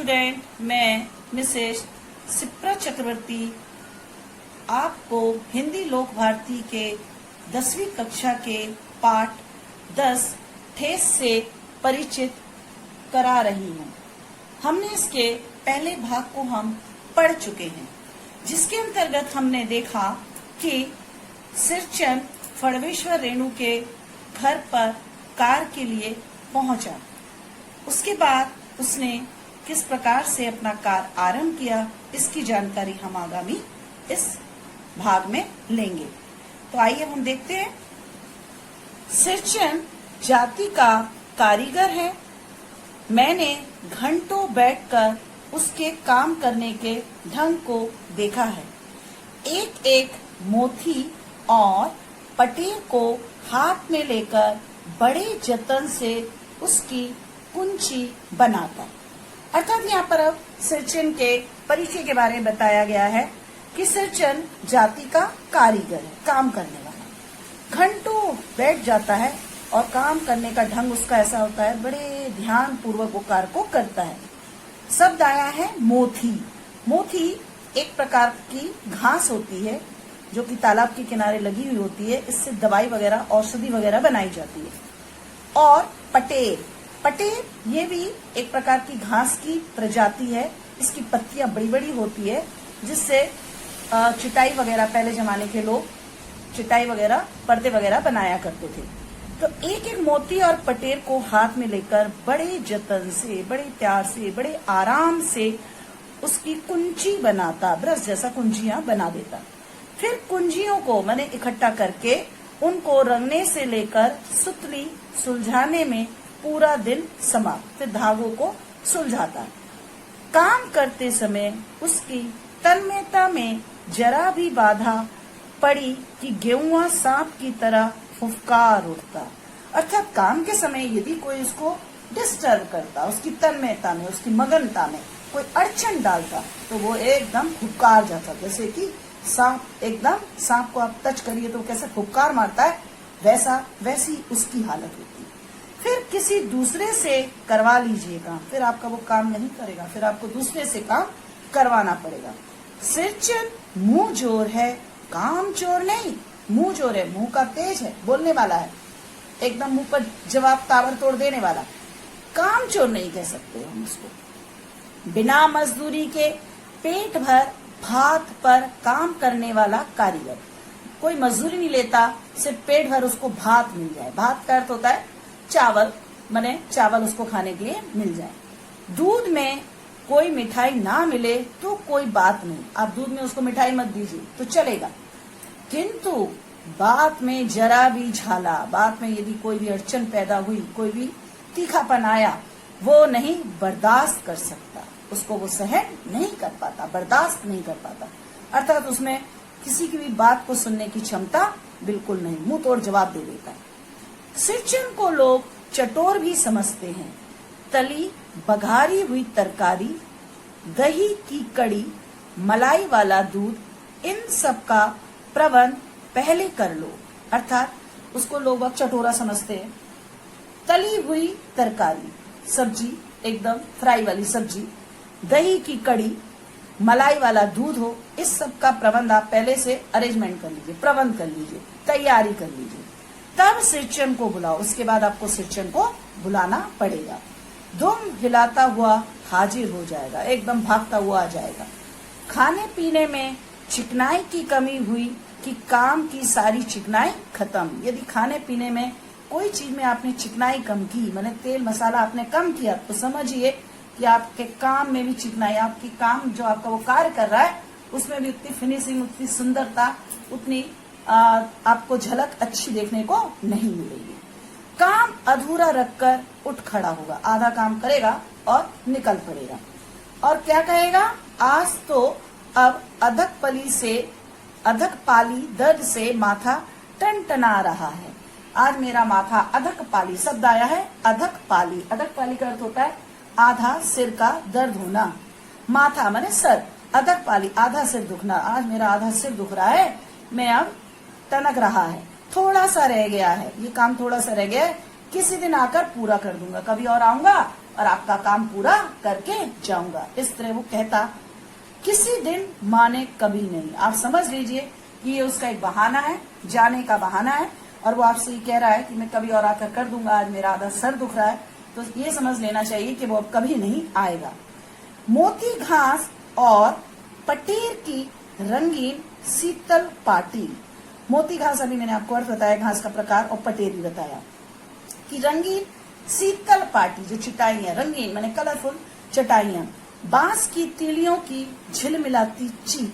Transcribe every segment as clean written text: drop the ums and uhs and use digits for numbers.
Student, मैं Mrs Shipra चक्रवर्ती आपको हिंदी लोक भारती के 10वीं कक्षा के पाठ 10 ठेस से परिचित करा रही हूँ। हमने इसके पहले भाग को हम पढ़ चुके हैं, जिसके अंतर्गत हमने देखा कि सिरचन फड़वेश्वर रेणु के घर पर कार के लिए पहुंचा। उसके बाद उसने किस प्रकार से अपना कार आरंभ किया, इसकी जानकारी हम आगामी इस भाग में लेंगे। तो आइए हम देखते हैं। सिरचन जाति का कारीगर है। मैंने घंटों बैठकर उसके काम करने के ढंग को देखा है। एक एक मोती और पटेर को हाथ में लेकर बड़े जतन से उसकी कुंची बनाता। अर्थात यहाँ पर अब सिरचन के परिचय के बारे में बताया गया है कि सिरचन जाति का कारीगर है, काम करने वाला। घंटों बैठ जाता है और काम करने का ढंग उसका ऐसा होता है, बड़े ध्यान पूर्वक वो कार्य को करता है। शब्द आया है मोथी। मोथी एक प्रकार की घास होती है जो कि तालाब के किनारे लगी हुई होती है। इससे दवाई वगैरह, औषधि वगैरह बनाई जाती है। और पटेर, पटेर ये भी एक प्रकार की घास की प्रजाति है। इसकी पत्तियां बड़ी बड़ी होती है, जिससे चिटाई वगैरह, पहले जमाने के लोग चिटाई वगैरह, पर्दे वगैरह बनाया करते थे। तो एक एक मोती और पटेर को हाथ में लेकर बड़े जतन से, बड़े प्यार से, बड़े आराम से उसकी कुंची बनाता, ब्रश जैसा कुंजियां बना देता। फिर कुंजियों को मैंने इकट्ठा करके उनको रंगने से लेकर सुतली सुलझाने में पूरा दिन समाप्त। फिर धागों को सुलझाता। काम करते समय उसकी तन्मयता में जरा भी बाधा पड़ी कि गेहुआ सांप की तरह फुफकार उठता। अर्थात काम के समय यदि कोई उसको डिस्टर्ब करता, उसकी तन्मयता में, उसकी मगनता में कोई अड़चन डालता, तो वो एकदम फुफकार जाता। जैसे कि सांप, एकदम सांप को आप टच करिए तो कैसे फुफकार मारता है, वैसी उसकी हालत होती है। फिर किसी दूसरे से करवा लीजिए काम, फिर आपका वो काम नहीं करेगा, फिर आपको दूसरे से काम करवाना पड़ेगा। सिरचन मुंह जोर है, काम चोर नहीं। मुंह जोर है, मुंह का तेज है, बोलने वाला है, एकदम मुंह पर जवाब ताबड़तोड़ देने वाला। काम चोर नहीं कह सकते हम उसको। बिना मजदूरी के पेट भर भात पर काम करने वाला कारीगर। कोई मजदूरी नहीं लेता, सिर्फ पेट भर उसको भात मिल जाए। भात का अर्थ होता है चावल, माने चावल उसको खाने के लिए मिल जाए। दूध में कोई मिठाई ना मिले तो कोई बात नहीं, आप दूध में उसको मिठाई मत दीजिए तो चलेगा। किंतु बात में जरा भी झाला, बात में यदि कोई भी अड़चन पैदा हुई, कोई भी तीखापन आया, वो नहीं बर्दाश्त कर सकता, उसको वो सहन नहीं कर पाता, बर्दाश्त नहीं कर पाता। अर्थात उसमें किसी की भी बात को सुनने की क्षमता बिल्कुल नहीं, मुंह तोड़ जवाब दे देता है। सिरचन को लोग चटोर भी समझते हैं। तली बघारी हुई तरकारी, दही की कड़ी, मलाई वाला दूध, इन सब का प्रबंध पहले कर लो। अर्थात उसको लोग अब चटोरा समझते हैं। तली हुई तरकारी, सब्जी, एकदम फ्राई वाली सब्जी, दही की कड़ी, मलाई वाला दूध हो, इस सब का प्रबंध आप पहले से अरेंजमेंट कर लीजिए, प्रबंध कर लीजिए, तैयारी कर लीजिए। तब सिरचन को बुलाओ। उसके बाद आपको सिरचन को बुलाना पड़ेगा। दुम हिलाता हुआ हाजिर हो जाएगा, एकदम भागता हुआ आ जाएगा। खाने पीने में चिकनाई की कमी हुई कि काम की सारी चिकनाई खत्म। यदि खाने पीने में कोई चीज में आपने चिकनाई कम की, माने तेल मसाला आपने कम किया, तो समझिए कि आपके काम में भी चिकनाई, आपकी काम जो आपका वो कार्य कर रहा है उसमें भी उतनी फिनिशिंग, उतनी सुंदरता, उतनी आपको झलक अच्छी देखने को नहीं मिलेगी। काम अधूरा रखकर उठ खड़ा होगा, आधा काम करेगा और निकल पड़ेगा। और क्या कहेगा, आज तो अब अधक पाली दर्द से माथा टनटना रहा है। आज मेरा माथा अधक पाली, शब्द आया है अधक पाली। अधक पाली का अर्थ होता है आधा सिर का दर्द होना। माथा माने सर, अधक पाली आधा सिर दुखना। आज मेरा आधा सिर दुख रहा है, मैं अब टनक रहा है, थोड़ा सा रह गया है, ये काम थोड़ा सा रह गया है, किसी दिन आकर पूरा कर दूंगा, कभी और आऊंगा और आपका काम पूरा करके जाऊंगा। इस तरह वो कहता। किसी दिन माँ ने कभी नहीं। आप समझ लीजिए कि ये उसका एक बहाना है, जाने का बहाना है, और वो आपसे ये कह रहा है कि मैं कभी और आकर कर दूंगा, आज मेरा आधा सर दुख रहा है। तो ये समझ लेना चाहिए कि वो अब कभी नहीं आएगा। मोती घास और पटेर की रंगीन शीतल पाटी। मोती घास अभी मैंने आपको अर्थ बताया, घास का प्रकार, और पटेर भी बताया कि रंगीन शीतल पाटी, जो चटाइयां, रंगीन माने कलरफुल चटाइयां, बांस की तीलियों की झिलमिलाती चीख।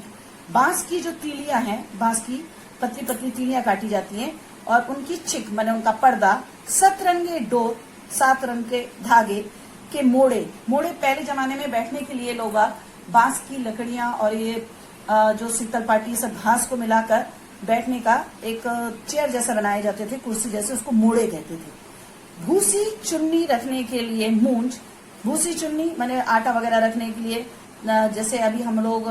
बांस की जो तीलियां हैं, बांस की पतली पतली तीलियां काटी जाती हैं, और उनकी चिक माने उनका पर्दा, सतरंगे डोर, 7 रंग के धागे के मोड़े। पहले जमाने में बैठने के लिए लोग बांस की लकड़ियां और ये जो शीतल पाटी, सब घास को मिलाकर बैठने का एक चेयर जैसा बनाए जाते थे, कुर्सी जैसे, उसको मोड़े कहते थे। भूसी चुन्नी रखने के लिए मूंज। भूसी चुन्नी माने आटा वगैरह रखने के लिए, जैसे अभी हम लोग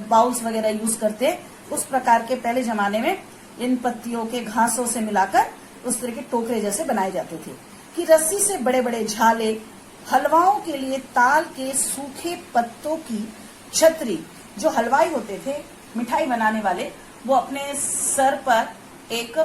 बाउल्स वगैरह यूज करते, उस प्रकार के पहले जमाने में इन पत्तियों के घासों से मिलाकर उस तरह के टोकरे जैसे बनाए जाते थे। कि रस्सी से बड़े बड़े झाले, हलवाओं के लिए ताल के सूखे पत्तों की छतरी। जो हलवाई होते थे, मिठाई बनाने वाले, वो अपने सर पर एक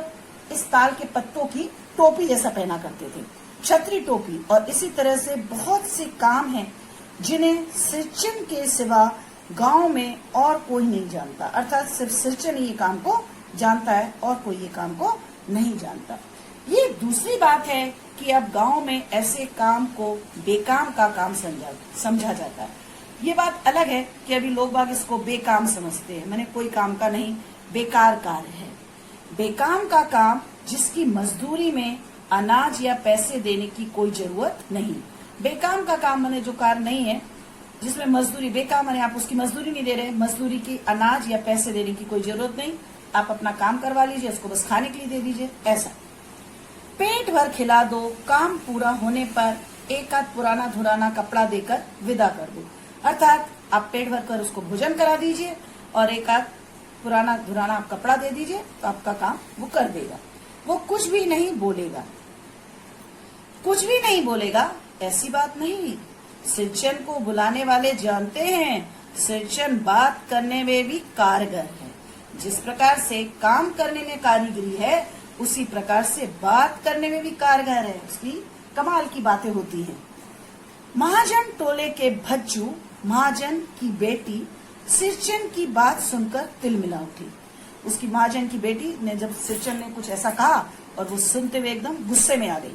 इस ताल के पत्तों की टोपी जैसा पहना करते थे, छतरी टोपी। और इसी तरह से बहुत से काम हैं जिन्हें सिरचन के सिवा गांव में और कोई नहीं जानता। अर्थात सिर्फ सिरचन ही ये काम को जानता है और कोई ये काम को नहीं जानता। ये दूसरी बात है कि अब गांव में ऐसे काम को बेकाम का काम समझा जाता है। ये बात अलग है कि अभी लोग बाग इसको बेकाम समझते हैं, मैंने कोई काम का नहीं, बेकार कार्य है। बेकाम का काम जिसकी मजदूरी में अनाज या पैसे देने की कोई जरूरत नहीं। बेकाम का काम माने जो कार्य नहीं है जिसमें मजदूरी, बेकाम माने आप उसकी मजदूरी नहीं दे रहे, मजदूरी की अनाज या पैसे देने की कोई जरूरत नहीं, आप अपना काम करवा लीजिए, उसको बस खाने के लिए दे दीजिए, ऐसा। पेट भर खिला दो, काम पूरा होने पर एक आध पुराना धुराना कपड़ा देकर विदा कर दो। अर्थात आप पेट भर कर उसको भोजन करा दीजिए और एक आध पुराना धुराना आप कपड़ा दे दीजिए, तो आपका काम वो कर देगा। वो कुछ भी नहीं बोलेगा, कुछ भी नहीं बोलेगा, ऐसी बात नहीं। सिरचन को बुलाने वाले जानते हैं, सिरचन बात करने में भी कारगर है। जिस प्रकार से काम करने में कारीगरी है, उसी प्रकार से बात करने में भी कारगर है, उसकी कमाल की बातें होती हैं। महाजन टोले के भज्जू, महाजन की बेटी सिरचन की बात सुनकर तिलमिला उठी। उसकी महाजन की बेटी ने जब सिरचन ने कुछ ऐसा कहा और वो सुनते हुए एकदम गुस्से में आ गई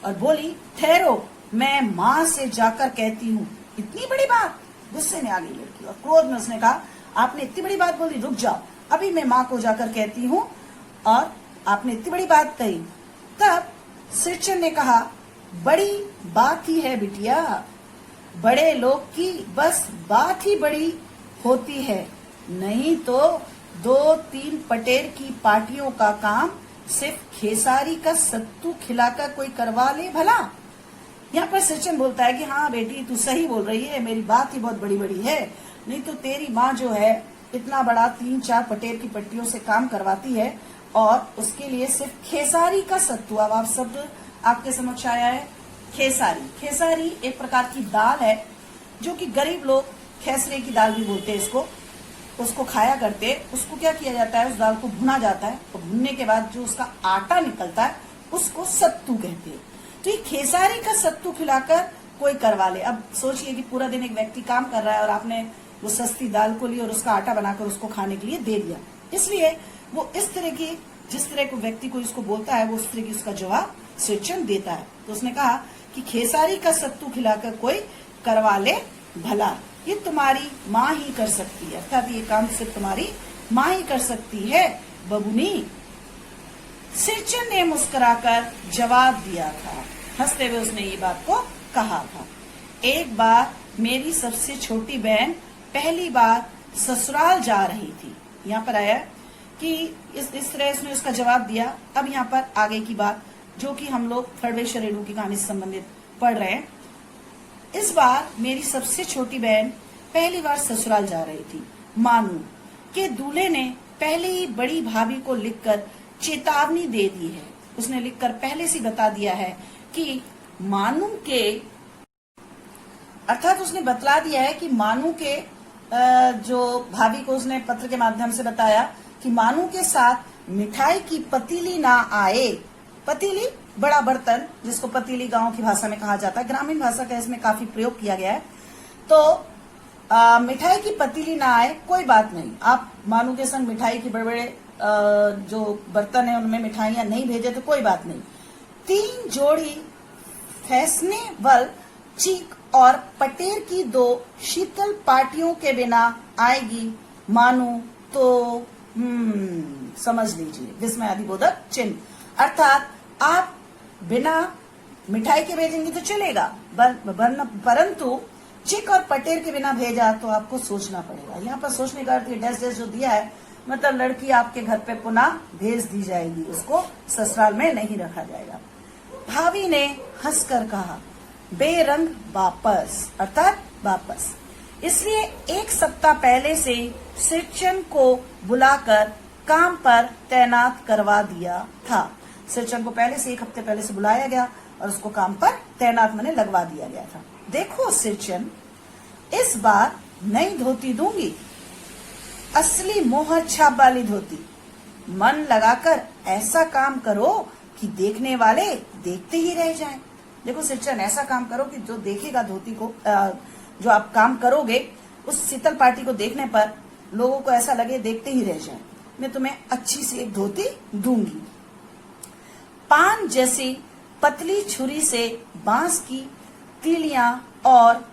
और बोली, ठहरो, मैं माँ से जाकर कहती हूँ। इतनी बड़ी बात, गुस्से में आ गई लड़की और क्रोध में उसने कहा, आपने इतनी बड़ी बात बोली, रुक जाओ, अभी मैं माँ को जाकर कहती हूँ। और आपने इतनी बड़ी बात कही। तब सिरचन ने कहा, बड़ी बात ही है बिटिया, बड़े लोग की बस बात ही बड़ी होती है, नहीं तो 2-3 पटेर की पार्टियों का काम सिर्फ खेसारी का सत्तू खिलाकर कोई करवा ले भला। यहाँ पर सिरचन बोलता है कि हाँ बेटी, तू सही बोल रही है, मेरी बात ही बहुत बड़ी बड़ी है, नहीं तो तेरी माँ जो है इतना बड़ा 3-4 पटेर की पट्टियों से काम करवाती है और उसके लिए सिर्फ खेसारी का सत्तू। अब आप शब्द आपके समक्ष आया है, खेसारी। खेसारी एक प्रकार की दाल है जो कि गरीब लोग खेसरे की दाल भी बोलते हैं इसको, उसको खाया करते। उसको क्या किया जाता है, उस दाल को भुना जाता है और भुनने के बाद जो उसका आटा निकलता है उसको सत्तू कहते हैं। तो ये खेसारी का सत्तू खिलाकर कोई करवा ले। अब सोचिए कि पूरा दिन एक व्यक्ति काम कर रहा है और आपने वो सस्ती दाल को ली और उसका आटा बनाकर उसको खाने के लिए दे दिया, इसलिए वो इस तरह की, जिस तरह को व्यक्ति को इसको बोलता है, वो उस तरह की उसका जवाब सिरचन देता है। तो उसने कहा कि खेसारी का सत्तू खिलाकर कोई करवा ले भला, ये तुम्हारी माँ ही कर सकती है, अर्थात ये काम सिर्फ तुम्हारी माँ ही कर सकती है बबुनी। सिरचन ने मुस्कुराकर जवाब दिया था, हंसते हुए उसने ये बात को कहा था। एक बार मेरी सबसे छोटी बहन पहली बार ससुराल जा रही थी। यहाँ पर आया कि इस तरह उसने उसका जवाब दिया। अब यहाँ पर आगे की बात जो कि हम लोग खड़वेश रेणु की कहानी से संबंधित पढ़ रहे हैं। इस बार मेरी सबसे छोटी बहन पहली बार ससुराल जा रही थी। मानू के दूल्हे ने पहले ही बड़ी भाभी को लिखकर चेतावनी दे दी है। उसने लिखकर पहले से बता दिया है कि मानू के अर्थात उसने बतला दिया है कि मानू के जो भाभी को उसने पत्र के माध्यम से बताया कि मानू के साथ मिठाई की पतीली ना आए। पतीली बड़ा बर्तन, जिसको पतीली गांव की भाषा में कहा जाता है, ग्रामीण भाषा का इसमें काफी प्रयोग किया गया है। तो मिठाई की पतीली ना आए, कोई बात नहीं, आप मानू के संग मिठाई की बड़े बड़े जो बर्तन है उनमें मिठाइयां नहीं भेजे तो कोई बात नहीं। 3 जोड़ी फैशनेबल चीक और पटेर की 2 शीतल पार्टियों के बिना आएगी मानू तो समझ लीजिए विस्मयादिबोधक चिन्ह। अर्थात आप बिना मिठाई के भेजेंगे तो चलेगा, परंतु चिक और पटेर के बिना भेजा तो आपको सोचना पड़ेगा। यहाँ पर सोचने का अर्थ डैश डैश जो दिया है, मतलब लड़की आपके घर पे पुनः भेज दी जाएगी, उसको ससुराल में नहीं रखा जाएगा। भाभी ने हंसकर कहा, बेरंग वापस, अर्थात वापस। इसलिए 1 सप्ताह पहले से सिरचन को बुलाकर काम पर तैनात करवा दिया था। सिरचन को पहले से 1 हफ्ते पहले से बुलाया गया और उसको काम पर तैनात मैंने लगवा दिया गया था। देखो सिरचन, इस बार नई धोती दूंगी, असली मोहर छाप वाली धोती। मन लगाकर ऐसा काम करो कि देखने वाले देखते ही रह जाएं। देखो सिरचन, ऐसा काम करो कि जो देखेगा धोती को, जो आप काम करोगे उस शीतल पार्टी को देखने पर लोगों को ऐसा लगे देखते ही रह जाएं। मैं तुम्हें अच्छी सी एक धोती दूंगी। पान जैसी पतली छुरी से बांस की तीलियां और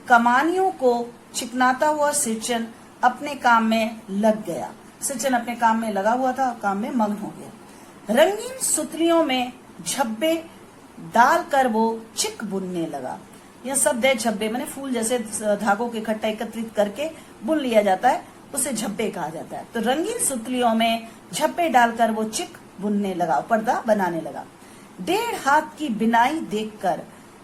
कमानियों को चिकनाता हुआ सिरचन अपने काम में लग गया। सिरचन अपने काम में लगा हुआ था, काम में मग्न हो गया। रंगीन सुतलियों में झब्बे डालकर वो चिक बुनने लगा। यह शब्द है झब्बे, मैंने फूल जैसे धागों के इकट्ठा एकत्रित करके बुन लिया जाता है, उसे झब्बे कहा जाता है। तो रंगीन सुतलियों में झब्बे डालकर वो चिक बुनने लगा, पर्दा बनाने लगा। 1.5 हाथ की बिनाई देखकर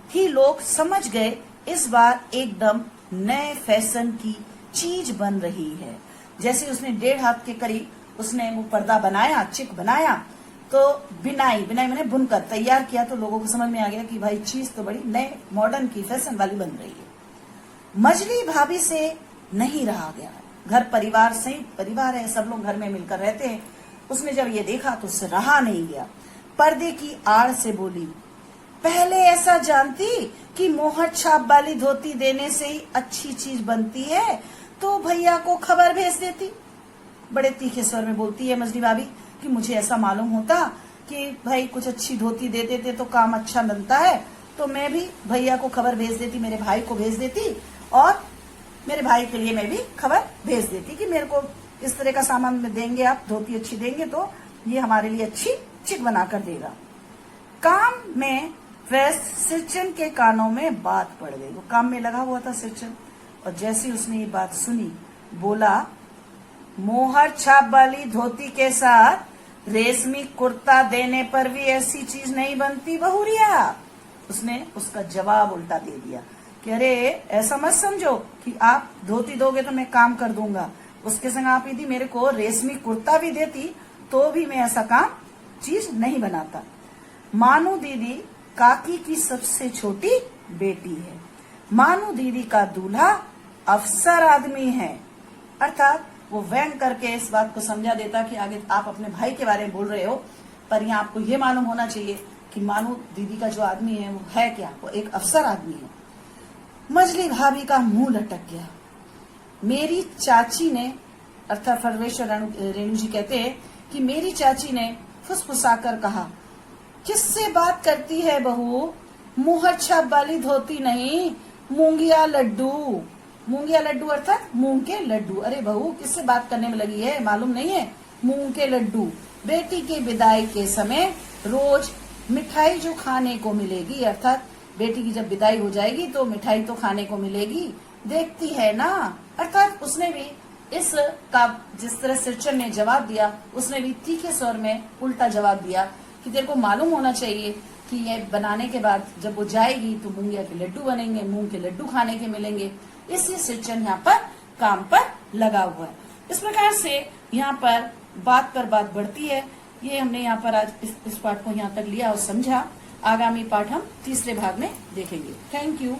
ही लोग समझ गए इस बार एकदम नए फैशन की चीज बन रही है। जैसे उसने 1.5 हाथ के करीब उसने वो पर्दा बनाया, चिक बनाया, तो बिनाई मैंने बुनकर तैयार किया, तो लोगों को समझ में आ गया कि भाई चीज तो बड़ी नए मॉडर्न की फैशन वाली बन रही है। मजली भाभी से नहीं रहा गया। घर परिवार संयुक्त परिवार है, सब लोग घर में मिलकर रहते हैं। उसने जब ये देखा तो उससे रहा नहीं गया। पर्दे की आड़ से बोली, पहले ऐसा जानती कि मोहर छाप वाली धोती देने से ही अच्छी चीज बनती है तो भैया को खबर भेज देती। बड़े तीखे स्वर में बोलती है मजली भाभी कि मुझे ऐसा मालूम होता कि भाई कुछ अच्छी धोती दे देते तो काम अच्छा बनता है, तो मैं भी भैया को खबर भेज देती, मेरे भाई को भेज देती, और मेरे भाई के लिए मैं भी खबर भेज देती कि मेरे को इस तरह का सामान देंगे, आप धोती अच्छी देंगे तो ये हमारे लिए अच्छी चिक बना कर देगा। काम में व्यस्त सिरचन के कानों में बात पड़ गई। वो काम में लगा हुआ था सिरचन, और जैसे उसने ये बात सुनी बोला, मोहर छाप वाली धोती के साथ रेशमी कुर्ता देने पर भी ऐसी चीज नहीं बनती बहुरिया। उसने उसका जवाब उल्टा दे दिया कि अरे ऐसा मत समझो कि आप धोती दोगे तो मैं काम कर दूंगा, उसके संग आप यदि मेरे को रेशमी कुर्ता भी देती तो भी मैं ऐसा काम चीज नहीं बनाता। मानू दीदी काकी की सबसे छोटी बेटी है। मानू दीदी का दूल्हा अफसर आदमी है। अर्थात वो व्यंग करके इस बात को समझा देता कि आगे आप अपने भाई के बारे में बोल रहे हो, पर यहाँ आपको ये मालूम होना चाहिए कि मानू दीदी का जो आदमी है वो है क्या, वो एक अफसर आदमी है। मजली भाभी का मुंह लटक गया। मेरी चाची ने, अर्थात फरवेश्वर रेणु जी कहते हैं कि मेरी चाची ने फुसफुसाकर कहा, किससे बात करती है बहू, मुहर छाप वाली धोती नहीं, मूंगिया लड्डू। मूंगिया लड्डू अर्थात मूंग के लड्डू। अरे बहू किससे बात करने में लगी है, मालूम नहीं है, मूंग के लड्डू। बेटी के विदाई के समय रोज मिठाई जो खाने को मिलेगी, अर्थात बेटी की जब विदाई हो जाएगी तो मिठाई तो खाने को मिलेगी, देखती है ना। अर्थात उसने भी इस का जिस तरह सिरचन ने जवाब दिया, उसने भी तीखे स्वर में उल्टा जवाब दिया कि तेरे को मालूम होना चाहिए कि ये बनाने के बाद जब वो जाएगी तो मूंगिया के लड्डू बनेंगे, मूंग के लड्डू खाने के मिलेंगे। इसलिए सिरचन यहाँ पर काम पर लगा हुआ है। इस प्रकार से यहाँ पर बात बढ़ती है। ये हमने यहाँ पर आज इस पाठ को यहाँ तक लिया और समझा। आगामी पाठ हम तीसरे भाग में देखेंगे। Thank you.